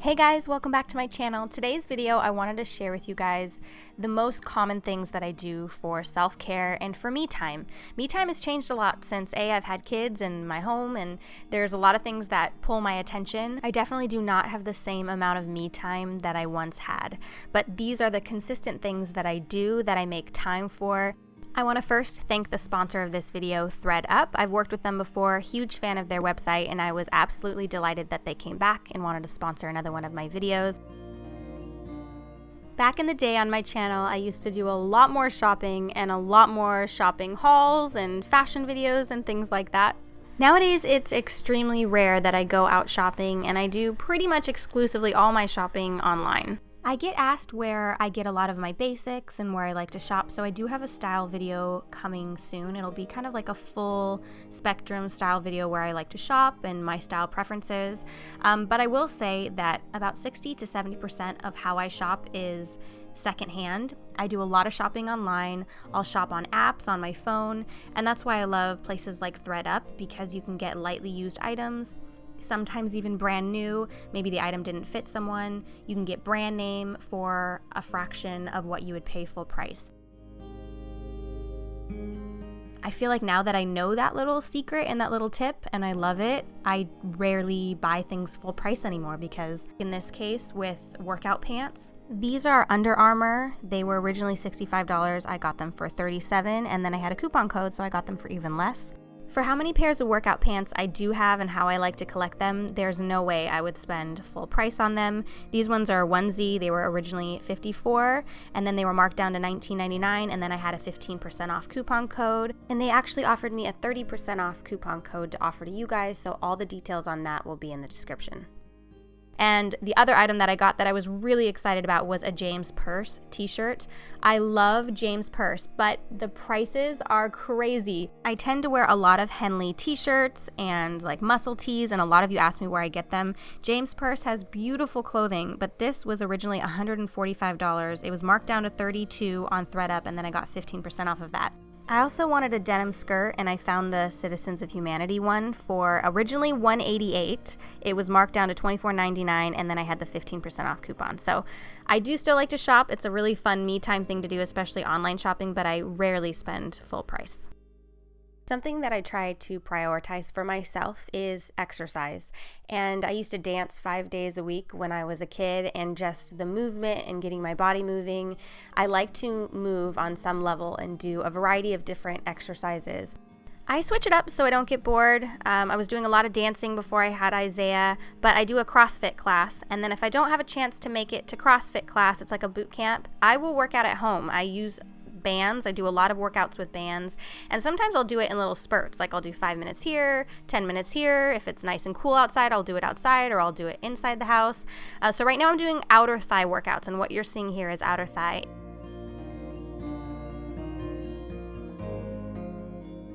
Hey guys, welcome back to my channel. Today's video, I wanted to share with you guys the most common things that I do for self-care and for me time. Me time has changed a lot since I've had kids in my home, and there's a lot of things that pull my attention. I definitely do not have the same amount of me time that I once had, but these are the consistent things that I do that I make time for. I want to first thank the sponsor of this video, ThreadUp. I've worked with them before, huge fan of their website, and I was absolutely delighted that they came back and wanted to sponsor another one of my videos. Back in the day on my channel, I used to do a lot more shopping and a lot more shopping hauls and fashion videos and things like that. Nowadays, it's extremely rare that I go out shopping, and I do pretty much exclusively all my shopping online. I get asked where I get a lot of my basics and where I like to shop, so I do have a style video coming soon. It'll be kind of like a full spectrum style video where I like to shop and my style preferences. But I will say that about 60 to 70% of how I shop is secondhand. I do a lot of shopping online. I'll shop on apps on my phone, and that's why I love places like ThreadUp, because you can get lightly used items, sometimes even brand new. Maybe the item didn't fit someone. You can get brand name for a fraction of what you would pay full price. I feel like now that I know that little secret and that little tip, and I love it, I rarely buy things full price anymore, because in this case with workout pants, these are Under Armour. They were originally $65. I got them for $37, and then I had a coupon code, so I got them for even less. For how many pairs of workout pants I do have and how I like to collect them, there's no way I would spend full price on them. These ones are onesie. They were originally $54, and then they were marked down to $19.99, and then I had a 15% off coupon code, and they actually offered me a 30% off coupon code to offer to you guys, so all the details on that will be in the description. And the other item that I got that I was really excited about was a James Purse t-shirt. I love James Purse, but the prices are crazy. I tend to wear a lot of Henley t-shirts and like muscle tees, and a lot of you ask me where I get them. James Purse has beautiful clothing, but this was originally $145. It was marked down to $32 on ThreadUp, and then I got 15% off of that. I also wanted a denim skirt, and I found the Citizens of Humanity one for originally $188. It was marked down to $24.99, and then I had the 15% off coupon. So I do still like to shop. It's a really fun me time thing to do, especially online shopping, but I rarely spend full price. Something that I try to prioritize for myself is exercise. And I used to dance 5 days a week when I was a kid, and just the movement and getting my body moving. I like to move on some level and do a variety of different exercises. I switch it up so I don't get bored. I was doing a lot of dancing before I had Isaiah, but I do a CrossFit class. And then if I don't have a chance to make it to CrossFit class, it's like a boot camp, I will work out at home. I use bands. I do a lot of workouts with bands, and sometimes I'll do it in little spurts. Like I'll do 5 minutes here, 10 minutes here. If it's nice and cool outside, I'll do it outside, or I'll do it inside the house. So right now I'm doing outer thigh workouts, and what you're seeing here is outer thigh.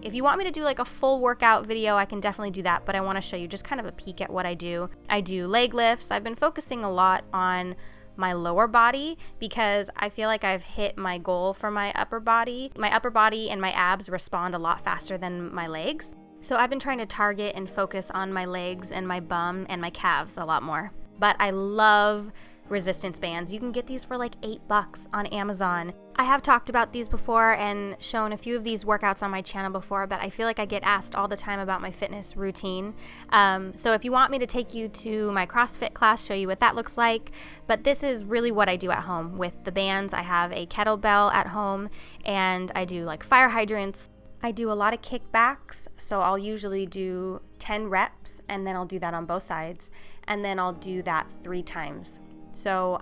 If you want me to do like a full workout video, I can definitely do that, but I want to show you just kind of a peek at what I do. I do leg lifts. I've been focusing a lot on my lower body because I feel like I've hit my goal for my upper body. My upper body and my abs respond a lot faster than my legs. So I've been trying to target and focus on my legs and my bum and my calves a lot more. But I love resistance bands. You can get these for like $8 on Amazon. I have talked about these before and shown a few of these workouts on my channel before, but I feel like I get asked all the time about my fitness routine. So if you want me to take you to my CrossFit class, show you what that looks like, but this is really what I do at home with the bands. I have a kettlebell at home, and I do like fire hydrants. I do a lot of kickbacks, so I'll usually do 10 reps, and then I'll do that on both sides, and then I'll do that 3 times. So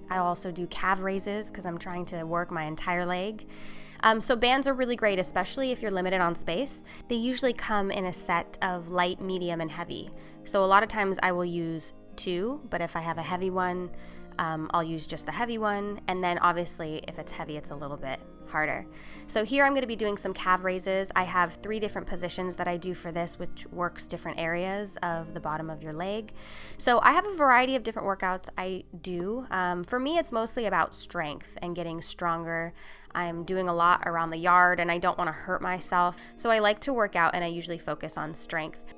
I also do calf raises because I'm trying to work my entire leg. So bands are really great, especially if you're limited on space. They usually come in a set of light, medium, and heavy. So a lot of times I will use 2, but if I have a heavy one, I'll use just the heavy one. And then obviously if it's heavy, it's a little bit harder. So here I'm going to be doing some calf raises. I have 3 different positions that I do for this, which works different areas of the bottom of your leg. So I have a variety of different workouts I do. For me, it's mostly about strength and getting stronger. I'm doing a lot around the yard, and I don't want to hurt myself. So I like to work out, and I usually focus on strength.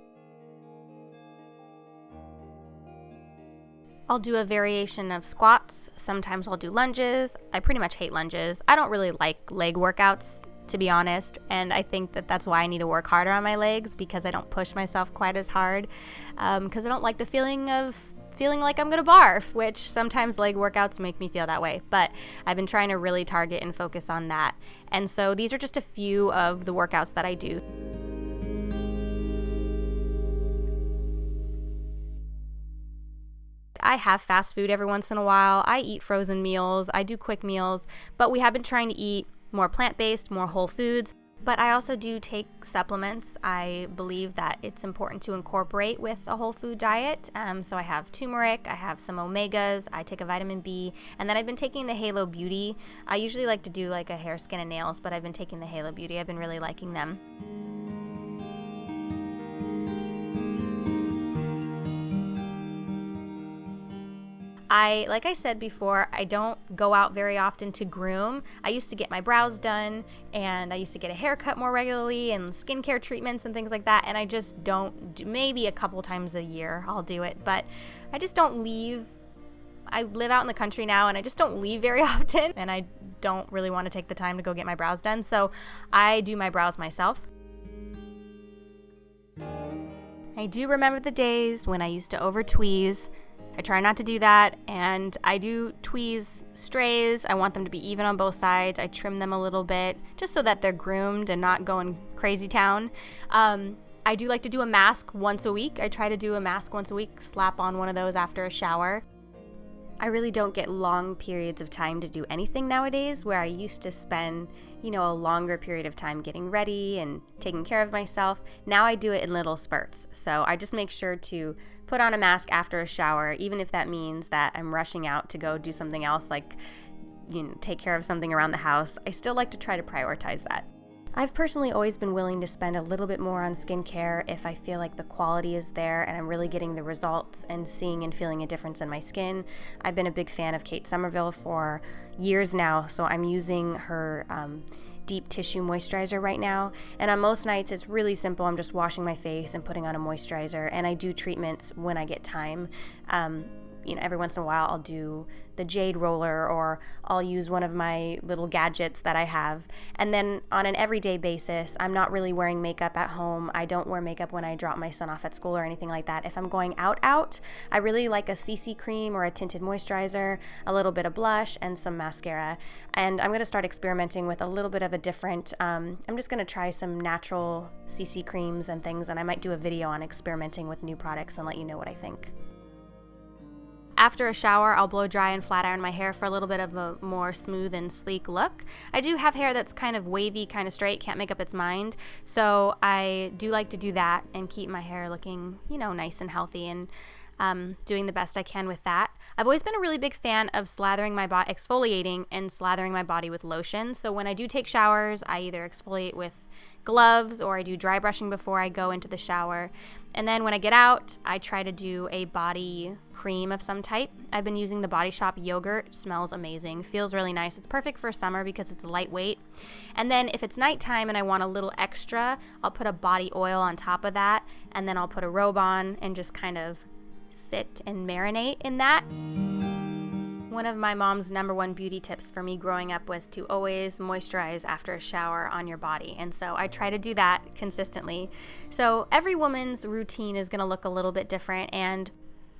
I'll do a variation of squats. Sometimes I'll do lunges. I pretty much hate lunges. I don't really like leg workouts, to be honest, and I think that that's why I need to work harder on my legs, because I don't push myself quite as hard, because I don't like the feeling like I'm gonna barf, which sometimes leg workouts make me feel that way, but I've been trying to really target and focus on that. And so these are just a few of the workouts that I do. I have fast food every once in a while. I eat frozen meals. I do quick meals, but we have been trying to eat more plant-based, more whole foods. But I also do take supplements. I believe that it's important to incorporate with a whole food diet. So I have turmeric, I have some omegas, I take a vitamin B, and then I've been taking the Halo Beauty. I usually like to do like a hair, skin, and nails, but I've been taking the Halo Beauty. I've been really liking them. Like I said before, I don't go out very often to groom. I used to get my brows done, and I used to get a haircut more regularly, and skincare treatments and things like that, and I just don't do, maybe a couple times a year I'll do it, but I just don't leave. I live out in the country now, and I just don't leave very often, and I don't really want to take the time to go get my brows done, so I do my brows myself. I do remember the days when I used to over-tweeze. I try not to do that, and I do tweeze strays. I want them to be even on both sides. I trim them a little bit just so that they're groomed and not going crazy town. I do like to do a mask once a week. I try to do a mask once a week, slap on one of those after a shower. I really don't get long periods of time to do anything nowadays, where I used to spend, a longer period of time getting ready and taking care of myself. Now I do it in little spurts. So I just make sure to put on a mask after a shower, even if that means that I'm rushing out to go do something else, like, take care of something around the house. I still like to try to prioritize that. I've personally always been willing to spend a little bit more on skincare if I feel like the quality is there and I'm really getting the results and seeing and feeling a difference in my skin. I've been a big fan of Kate Somerville for years now, so I'm using her deep tissue moisturizer right now, and on most nights it's really simple. I'm just washing my face and putting on a moisturizer, and I do treatments when I get time. Every once in a while I'll do the jade roller, or I'll use one of my little gadgets that I have. And then on an everyday basis, I'm not really wearing makeup at home. I don't wear makeup when I drop my son off at school or anything like that. If I'm going out, I really like a CC cream or a tinted moisturizer, a little bit of blush, and some mascara. And I'm going to start experimenting with a little bit of a different, I'm just going to try some natural CC creams and things, and I might do a video on experimenting with new products and let you know what I think. After a shower, I'll blow dry and flat iron my hair for a little bit of a more smooth and sleek look. I do have hair that's kind of wavy, kind of straight, can't make up its mind, so I do like to do that and keep my hair looking, nice and healthy, and doing the best I can with that. I've always been a really big fan of exfoliating and slathering my body with lotion. So when I do take showers, I either exfoliate with gloves or I do dry brushing before I go into the shower. And then when I get out, I try to do a body cream of some type. I've been using the Body Shop yogurt. It smells amazing. Feels really nice. It's perfect for summer because it's lightweight. And then if it's nighttime and I want a little extra, I'll put a body oil on top of that, and then I'll put a robe on and just kind of sit and marinate in that. One of my mom's number one beauty tips for me growing up was to always moisturize after a shower on your body, and so I try to do that consistently. So every woman's routine is going to look a little bit different, and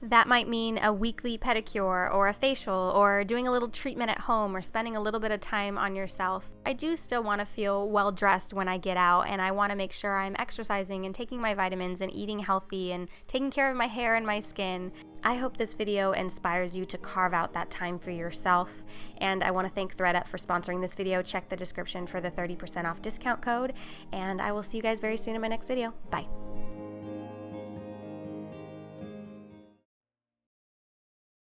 that might mean a weekly pedicure or a facial or doing a little treatment at home or spending a little bit of time on yourself. I do still want to feel well dressed when I get out, and I want to make sure I'm exercising and taking my vitamins and eating healthy and taking care of my hair and my skin. I hope this video inspires you to carve out that time for yourself, and I want to thank ThredUp for sponsoring this video. Check the description for the 30% off discount code, and I will see you guys very soon in my next video. Bye.